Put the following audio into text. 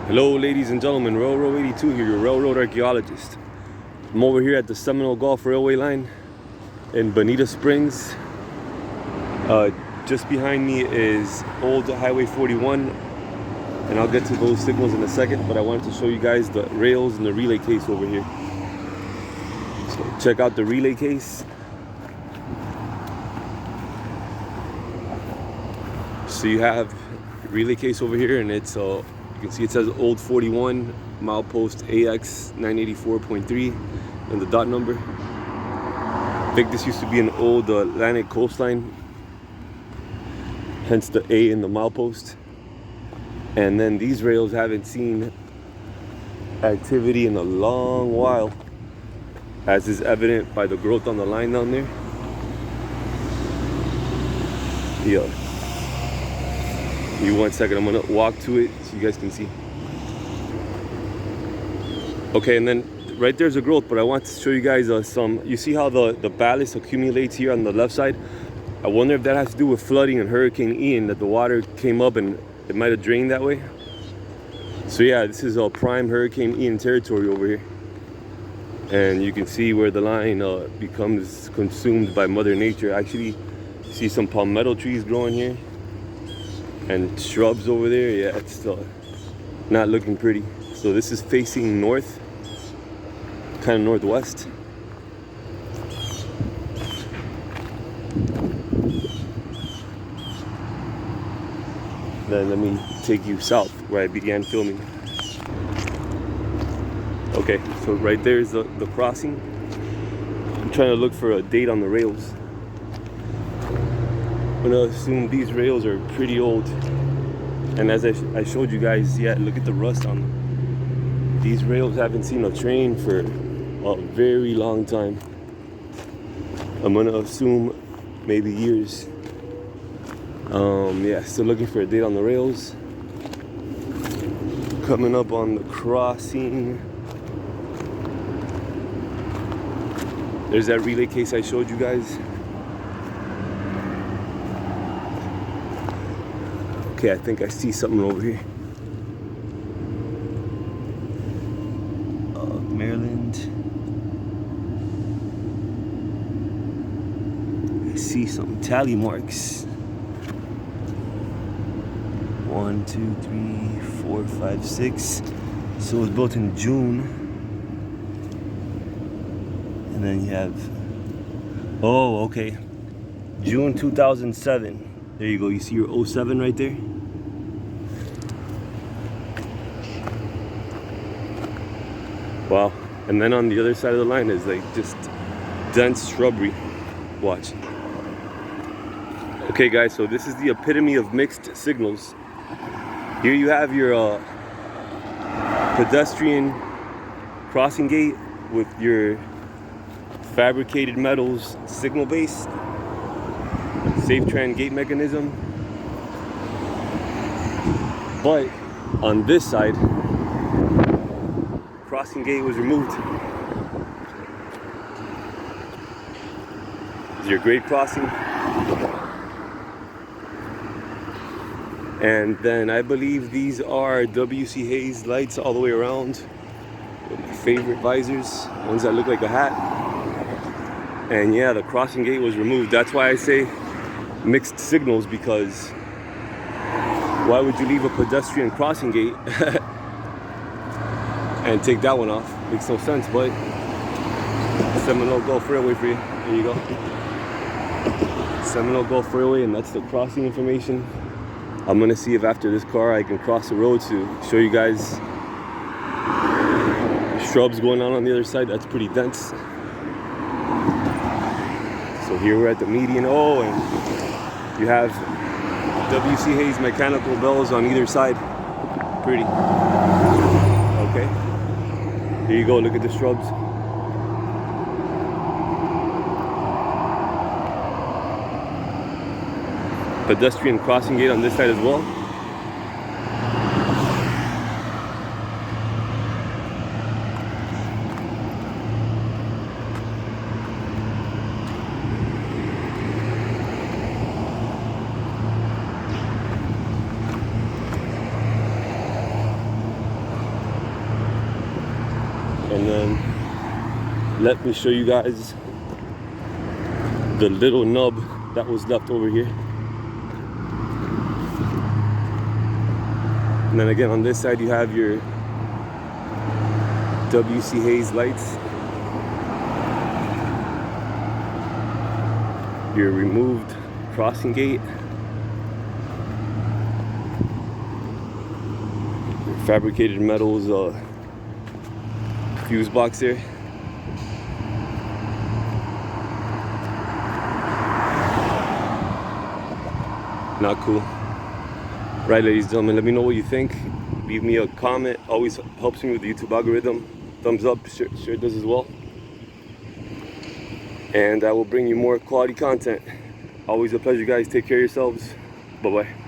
Hello ladies and gentlemen, Railroad 82 here, your railroad archaeologist. I'm over here at the Seminole Gulf Railway line in Bonita Springs. Just behind me is old Highway 41, and I'll get to those signals in a second, but I wanted to show you guys the rails and the relay case over here. So check out the relay case. So you have relay case over here, and it's you can see it says old 41 milepost AX 984.3 and the dot number. I think this used to be an old Atlantic coastline, hence the A in the milepost. And then these rails haven't seen activity in a long while, as is evident by the growth on the line down there. Yeah. Give me 1 second, I'm gonna walk to it so you guys can see. Okay, and then right there's a growth, but I want to show you guys you see how the ballast accumulates here on the left side? I wonder if that has to do with flooding and Hurricane Ian, that the water came up and it might have drained that way. So yeah, this is a prime Hurricane Ian territory over here. And you can see where the line becomes consumed by Mother Nature. Actually, see some palmetto trees growing here and shrubs over there. Yeah, it's not looking pretty. So this is facing north, kind of northwest. Then let me take you south where I began filming. Okay, so right there is the crossing. I'm trying to look for a date on the rails. I'm gonna assume these rails are pretty old. And as I showed you guys, yeah, look at the rust on them. These rails haven't seen a train for a very long time. I'm gonna assume maybe years. Yeah, still looking for a date on the rails. Coming up on the crossing. There's that relay case I showed you guys. Okay, I think I see something over here. Maryland. I see some tally marks. 1, 2, 3, 4, 5, 6. So it was built in June. And then you have, oh, okay, June 2007. There you go, you see your 07 right there? Wow, and then on the other side of the line is like just dense shrubbery. Watch. Okay guys, so this is the epitome of mixed signals. Here you have your pedestrian crossing gate with your fabricated metals signal base, safe tran gate mechanism. But on this side, crossing gate was removed. This is your grade crossing. And then I believe these are W.C. Hayes lights all the way around. My favorite visors, ones that look like a hat. And yeah, the crossing gate was removed. That's why I say mixed signals, because why would you leave a pedestrian crossing gate and take that one off? Makes no sense. But Seminole Gulf Railway for you. There you go. Seminole Gulf Railway, and that's the crossing information. I'm gonna see if after this car I can cross the road to show you guys shrubs going on the other side. That's pretty dense. So here we're at the median. Oh, and you have W.C. Hayes mechanical bells on either side. Pretty. Okay. Here you go, look at the shrubs. Pedestrian crossing gate on this side as well. then let me show you guys the little nub that was left over here. And then again on this side you have your W.C. Hayes lights, your removed crossing gate, your fabricated metals fuse box there. Not cool. Right, ladies and gentlemen, let me know what you think. Leave me a comment. Always helps me with the YouTube algorithm. Thumbs up, sure it does as well. And I will bring you more quality content. Always a pleasure, guys. Take care of yourselves. Bye-bye.